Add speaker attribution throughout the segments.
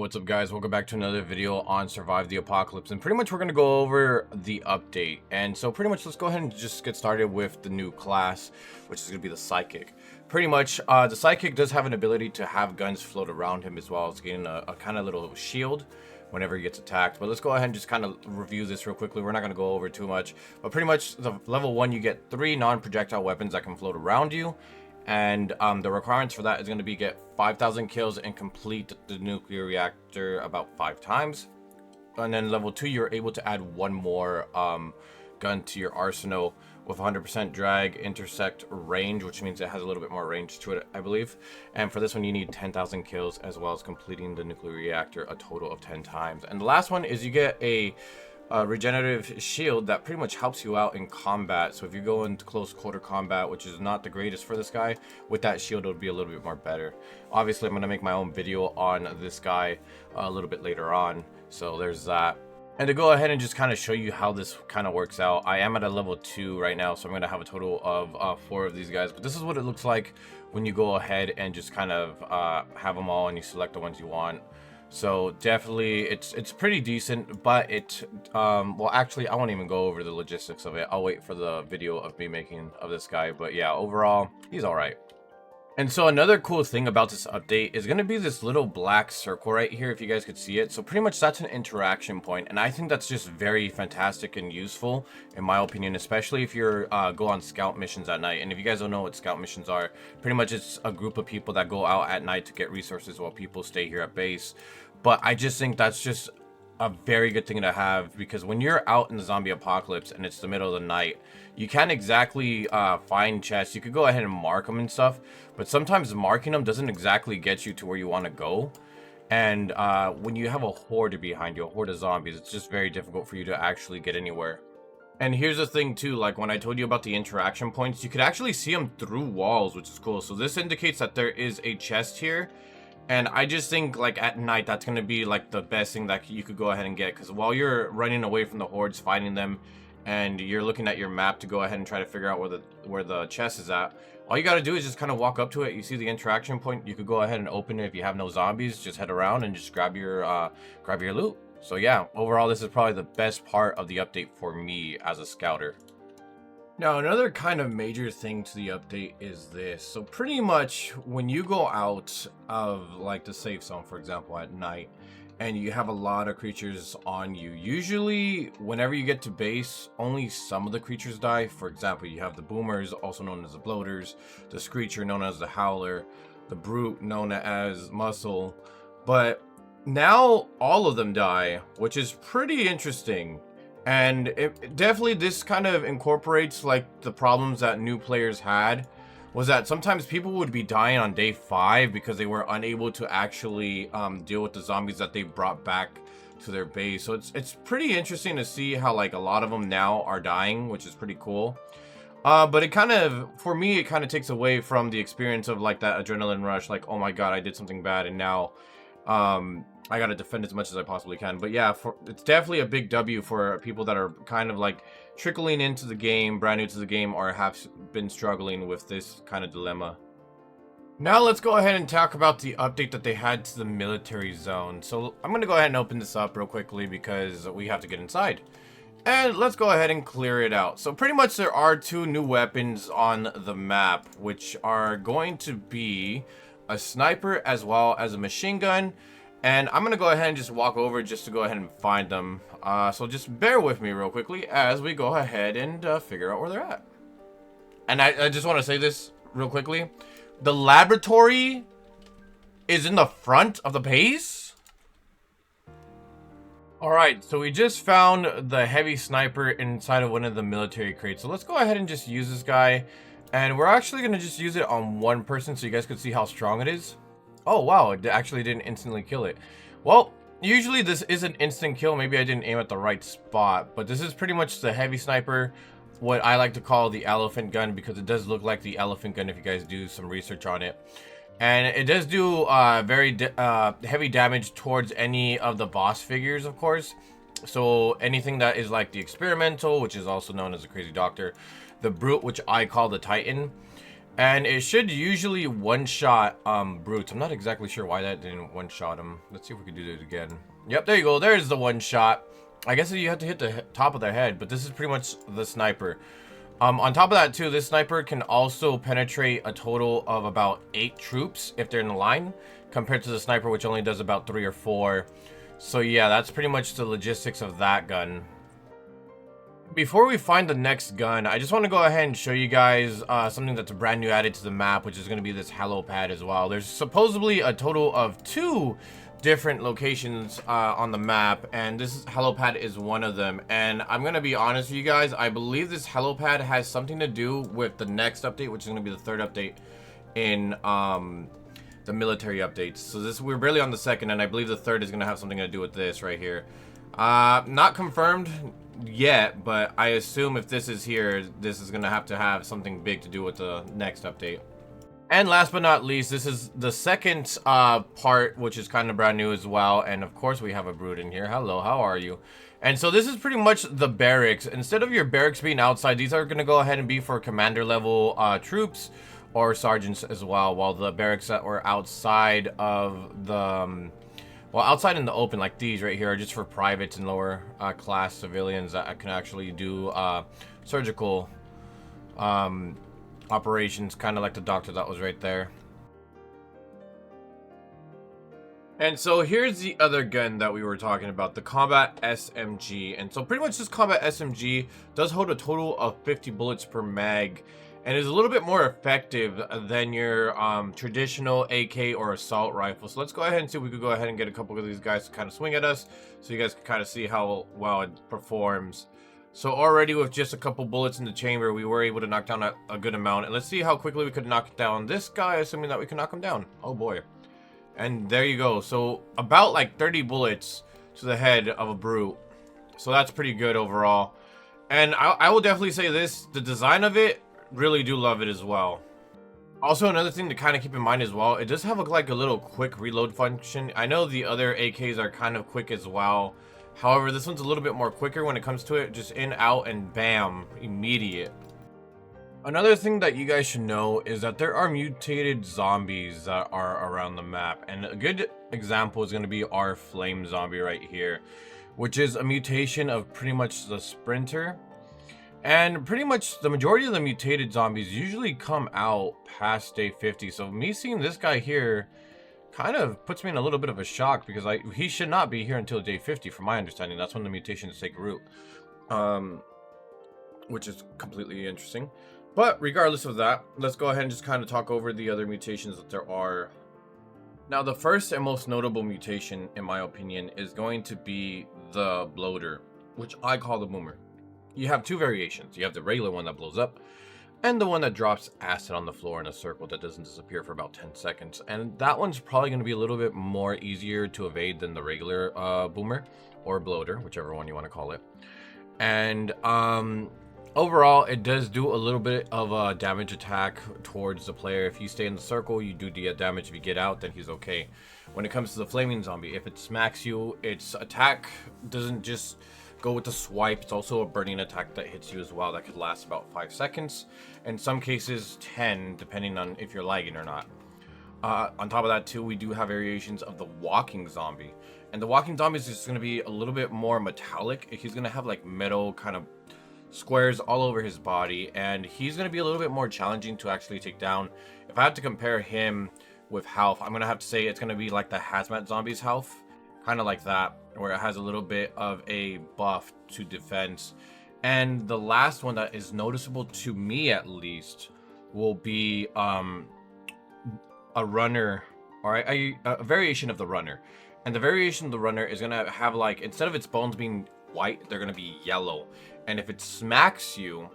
Speaker 1: what's up guys? Welcome back to another video on Survive the Apocalypse, and pretty much we're going to go over the update. And so pretty much let's go ahead and just get started with the new class, which is going to be the Psychic. Pretty much the Psychic does have an ability to have guns float around him, as well as getting a kind of little shield whenever he gets attacked. But let's go ahead and just kind of review this real quickly. We're not going to go over too much, but pretty much the level 1 you get 3 non-projectile weapons that can float around you. And the requirements for that is going to be get 5,000 kills and complete the nuclear reactor about 5 times. And then level 2, you're able to add one more gun to your arsenal with 100% drag, intersect, range, which means it has a little bit more range to it, I believe. And for this one, you need 10,000 kills as well as completing the nuclear reactor a total of 10 times. And the last one is you get a regenerative shield that pretty much helps you out in combat. So if you go into close quarter combat, which is not the greatest for this guy, with that shield it would be a little bit more better. Obviously I'm going to make my own video on this guy a little bit later on, so there's that. And to go ahead and just kind of show you how this kind of works out, I am at a level 2 right now, so I'm going to have a total of 4 of these guys. But this is what it looks like when you go ahead and just kind of have them all and you select the ones you want. So definitely it's pretty decent, but well, actually I won't even go over the logistics of it. I'll wait for the video of me making of this guy. But yeah, overall he's all right. And so another cool thing about this update is going to be this little black circle right here, if you guys could see it. So pretty much that's an interaction point, and I think that's just very fantastic and useful in my opinion, especially if you're go on scout missions at night. And if you guys don't know what scout missions are, pretty much it's a group of people that go out at night to get resources while people stay here at base. But I just think that's just a very good thing to have, because when you're out in the zombie apocalypse and it's the middle of the night, you can't exactly find chests. You could go ahead and mark them and stuff, but sometimes marking them doesn't exactly get you to where you want to go. And when you have a horde behind you, a horde of zombies, it's just very difficult for you to actually get anywhere. And here's the thing too, like when I told you about the interaction points, you could actually see them through walls, which is cool. So this indicates that there is a chest here. And I just think like at night, that's going to be like the best thing that you could go ahead and get. Because while you're running away from the hordes, fighting them, and you're looking at your map to go ahead and try to figure out where the chest is at, all you got to do is just kind of walk up to it. You see the interaction point, you could go ahead and open it. If you have no zombies, just head around and just grab your loot. So yeah, overall this is probably the best part of the update for me as a scouter. Now, another kind of major thing to the update is this. So pretty much when you go out of like the safe zone, for example, at night, and you have a lot of creatures on you, usually whenever you get to base, only some of the creatures die. For example, you have the boomers, also known as the bloaters, the screecher known as the howler, the brute known as muscle. But now all of them die, which is pretty interesting. And it definitely, this kind of incorporates like the problems that new players had, was that sometimes people would be dying on day 5 because they were unable to actually deal with the zombies that they brought back to their base. So it's pretty interesting to see how like a lot of them now are dying, which is pretty cool. But it kind of, for me, it kind of takes away from the experience of like that adrenaline rush, like, oh my god, I did something bad and now I gotta defend as much as I possibly can. But yeah, it's definitely a big W for people that are kind of like trickling into the game, brand new to the game, or have been struggling with this kind of dilemma. Now let's go ahead and talk about the update that they had to the military zone. So I'm gonna go ahead and open this up real quickly because we have to get inside. And let's go ahead and clear it out. So pretty much there are 2 new weapons on the map, which are going to be a sniper as well as a machine gun. And I'm going to go ahead and just walk over just to go ahead and find them. So just bear with me real quickly as we go ahead and figure out where they're at. And I just want to say this real quickly. The laboratory is in the front of the base. Alright, so we just found the heavy sniper inside of one of the military crates. So let's go ahead and just use this guy. And we're actually going to just use it on one person so you guys could see how strong it is. Oh, wow, it actually didn't instantly kill it. Well, usually this is an instant kill. Maybe I didn't aim at the right spot. But this is pretty much the heavy sniper, what I like to call the elephant gun, because it does look like the elephant gun if you guys do some research on it. And it does do very heavy damage towards any of the boss figures, of course. So anything that is like the experimental, which is also known as the crazy doctor, the brute, which I call the titan, And it should usually one-shot brutes. I'm not exactly sure why that didn't one-shot him. Let's see if we can do it again. Yep, there you go. There's the one-shot. I guess you have to hit the top of their head, but this is pretty much the sniper. On top of that too, this sniper can also penetrate a total of about 8 troops if they're in the line, compared to the sniper which only does about 3 or 4. So yeah, that's pretty much the logistics of that gun. Before we find the next gun, I just want to go ahead and show you guys something that's brand new added to the map, which is going to be this Helipad as well. There's supposedly a total of 2 different locations on the map, and this Helipad is one of them. And I'm going to be honest with you guys, I believe this Helipad has something to do with the next update, which is going to be the 3rd update in the military updates. So we're barely on the 2nd, and I believe the 3rd is going to have something to do with this right here. Not confirmed yet, but I assume if this is here, this is gonna have to have something big to do with the next update. And last but not least, this is the second part, which is kind of brand new as well. And of course we have a brute in here. Hello, how are you? And so this is pretty much the barracks. Instead of your barracks being outside, these are gonna go ahead and be for commander level troops or sergeants as well, while the barracks that were outside of the well, outside in the open, like these right here, are just for privates and lower class civilians that can actually do surgical operations, kind of like the doctor that was right there. And so here's the other gun that we were talking about, the combat SMG. And so pretty much this combat SMG does hold a total of 50 bullets per mag, and is a little bit more effective than your traditional AK or assault rifle. So let's go ahead and see if we could go ahead and get a couple of these guys to kind of swing at us, so you guys can kind of see how well it performs. So already with just a couple bullets in the chamber, we were able to knock down a good amount. And let's see how quickly we could knock down this guy, assuming that we can knock him down. Oh boy. And there you go. So about like 30 bullets to the head of a brute. So that's pretty good overall. And I will definitely say this, the design of it, really do love it as well. Also, another thing to kind of keep in mind as well, it does have like a little quick reload function. I know the other AKs are kind of quick as well. However, this one's a little bit more quicker when it comes to it. Just in, out, and bam, immediate. Another thing that you guys should know is that there are mutated zombies that are around the map. And a good example is going to be our flame zombie right here, which is a mutation of pretty much the sprinter. And pretty much the majority of the mutated zombies usually come out past day 50. So me seeing this guy here kind of puts me in a little bit of a shock, because he should not be here until day 50 from my understanding. That's when the mutations take root. Which is completely interesting. But regardless of that, let's go ahead and just kind of talk over the other mutations that there are. Now, the first and most notable mutation, in my opinion, is going to be the bloater, which I call the boomer. You have 2 variations. You have the regular one that blows up, and the one that drops acid on the floor in a circle that doesn't disappear for about 10 seconds. And that one's probably going to be a little bit more easier to evade than the regular boomer, or bloater, whichever one you want to call it. And overall, it does do a little bit of a damage attack towards the player. If you stay in the circle, you do the damage. If you get out, then he's okay. When it comes to the flaming zombie, if it smacks you, its attack doesn't just go with the swipe. It's also a burning attack that hits you as well, that could last about 5 seconds. In some cases 10, depending on if you're lagging or not. On top of that too, we do have variations of the walking zombie. And the walking zombie is just going to be a little bit more metallic. He's going to have like metal kind of squares all over his body, and he's going to be a little bit more challenging to actually take down. If I have to compare him with health, I'm going to have to say it's going to be like the hazmat zombies health, kind of like that, where it has a little bit of a buff to defense. And the last one that is noticeable to me, at least, will be a runner, or a variation of the runner. And the variation of the runner is going to have, like, instead of its bones being white, they're going to be yellow. And if it smacks you,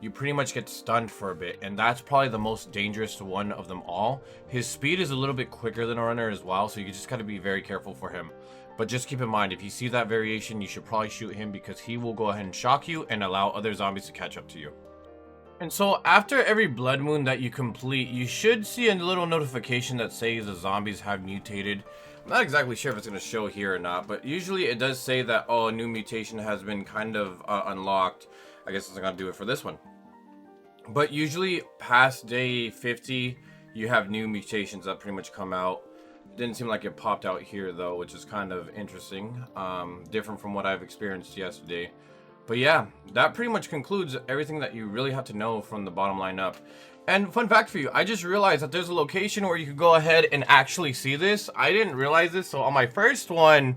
Speaker 1: you pretty much get stunned for a bit. And that's probably the most dangerous one of them all. His speed is a little bit quicker than a runner as well, so you just got to be very careful for him. But just keep in mind, if you see that variation, you should probably shoot him, because he will go ahead and shock you and allow other zombies to catch up to you. And so after every blood moon that you complete, you should see a little notification that says the zombies have mutated. I'm not exactly sure if it's going to show here or not, but usually it does say that, oh, a new mutation has been kind of unlocked. I guess it's going to do it for this one. But usually past day 50, you have new mutations that pretty much come out. Didn't seem like it popped out here though, which is kind of interesting. Different from what I've experienced yesterday. But yeah, that pretty much concludes everything that you really have to know from the bottom line up. And fun fact for you, I just realized that there's a location where you could go ahead and actually see this. I didn't realize this, so on my first one,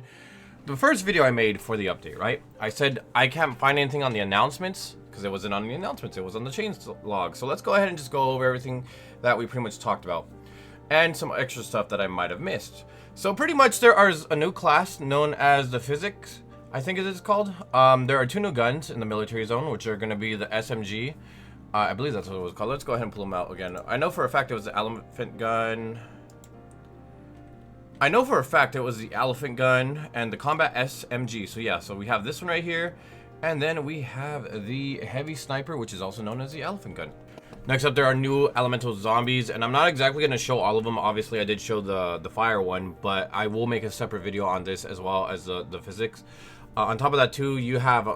Speaker 1: the first video I made for the update, right? I said I can't find anything on the announcements because it wasn't on the announcements, it was on the changelog. So let's go ahead and just go over everything that we pretty much talked about and some extra stuff that I might have missed. So pretty much there is a new class known as the physics, I think it is called. There are 2 new guns in the military zone, which are going to be the SMG. I believe that's what it was called. Let's go ahead and pull them out again. I know for a fact it was the elephant gun. I know for a fact it was the elephant gun and the combat SMG. So yeah, so we have this one right here. And then we have the heavy sniper, which is also known as the elephant gun. Next up, there are new elemental zombies, and I'm not exactly going to show all of them. Obviously, I did show the fire one, but I will make a separate video on this as well as the physics. On top of that, too, you have,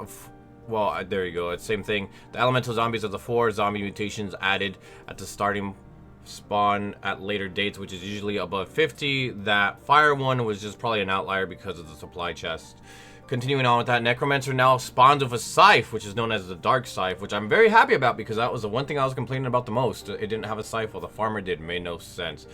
Speaker 1: well, there you go. It's the same thing. The elemental zombies are the 4 zombie mutations added at the starting spawn at later dates, which is usually above 50. That fire one was just probably an outlier because of the supply chest. Continuing on with that, Necromancer now spawns with a scythe, which is known as the dark scythe, which I'm very happy about because that was the one thing I was complaining about the most. It didn't have a scythe, while the farmer did. Made no sense.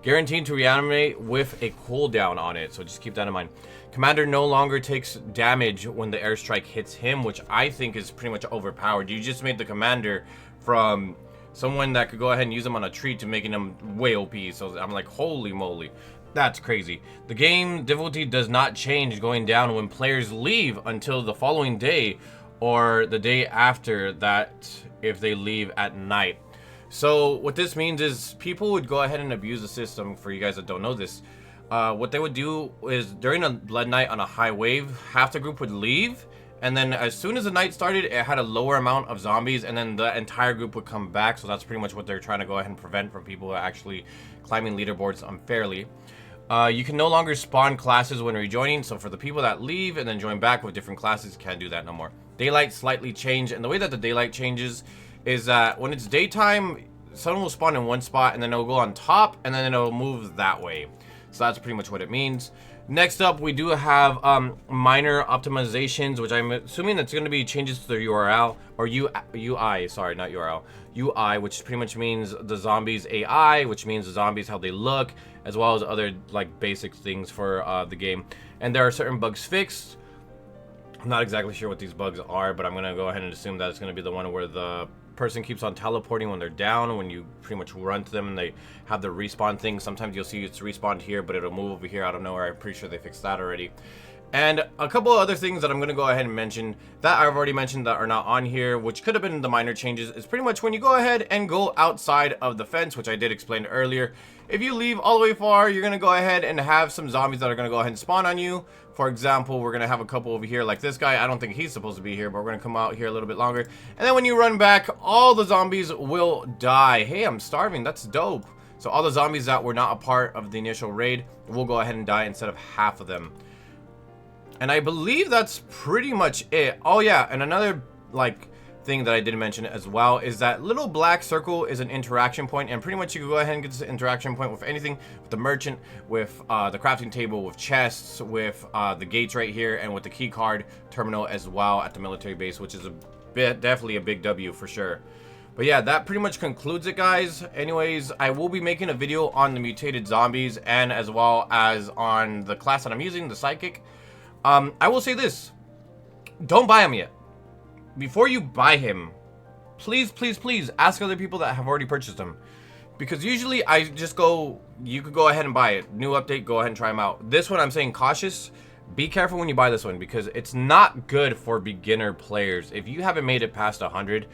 Speaker 1: Guaranteed to reanimate with a cooldown on it, so just keep that in mind. Commander no longer takes damage when the airstrike hits him, which I think is pretty much overpowered. You just made the commander from someone that could go ahead and use him on a tree to making him way OP, so I'm like, holy moly. That's crazy. The game difficulty does not change going down when players leave until the following day or the day after that if they leave at night. So what this means is people would go ahead and abuse the system. For you guys that don't know this, what they would do is during a blood night on a high wave, half the group would leave, and then as soon as the night started, it had a lower amount of zombies, and then the entire group would come back. So that's pretty much what they're trying to go ahead and prevent from people actually climbing leaderboards unfairly. You can no longer spawn classes when rejoining, so for the people that leave and then join back with different classes, can't do that no more. Daylight slightly changed, and the way that the daylight changes is that when it's daytime, someone will spawn in one spot and then it'll go on top and then it'll move that way. So that's pretty much what it means. Next up, we do have minor optimizations, which I'm assuming that's going to be changes to the URL or UI, sorry, not URL, UI, which pretty much means the zombies AI, which means the zombies how they look, as well as other like basic things for the game. And there are certain bugs fixed. I'm not exactly sure what these bugs are, but I'm going to go ahead and assume that it's going to be the one where the person keeps on teleporting when they're down, when you pretty much run to them and they have the respawn thing. Sometimes you'll see it's respawned here, but it'll move over here out of nowhere. I'm pretty sure they fixed that already. And a couple of other things that I'm going to go ahead and mention that I've already mentioned that are not on here, which could have been the minor changes, is pretty much when you go ahead and go outside of the fence, which I did explain earlier. If you leave all the way far, you're going to go ahead and have some zombies that are going to go ahead and spawn on you. For example, we're going to have a couple over here like this guy. I don't think he's supposed to be here, but we're going to come out here a little bit longer. And then when you run back, all the zombies will die. Hey, I'm starving. That's dope. So all the zombies that were not a part of the initial raid will go ahead and die instead of half of them. And I believe that's pretty much it. Oh yeah, and another like thing that I didn't mention as well is that little black circle is an interaction point, and pretty much you can go ahead and get this interaction point with anything, with the merchant, with the crafting table, with chests, with the gates right here, and with the key card terminal as well at the military base, which is definitely a big W for sure. But yeah, that pretty much concludes it, guys. Anyways, I will be making a video on the mutated zombies and as well as on the class that I'm using, the psychic. I will say this, don't buy him yet. Before you buy him, please, please, please ask other people that have already purchased him. Because usually I just go, you could go ahead and buy it. New update, go ahead and try him out. This one I'm saying cautious. Be careful when you buy this one because it's not good for beginner players. If you haven't made it past 100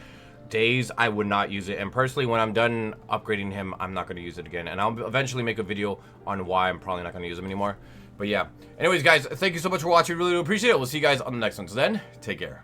Speaker 1: days, I would not use it. And personally, when I'm done upgrading him, I'm not going to use it again. And I'll eventually make a video on why I'm probably not going to use him anymore. But yeah. Anyways, guys, thank you so much for watching. Really do appreciate it. We'll see you guys on the next one. So then, take care.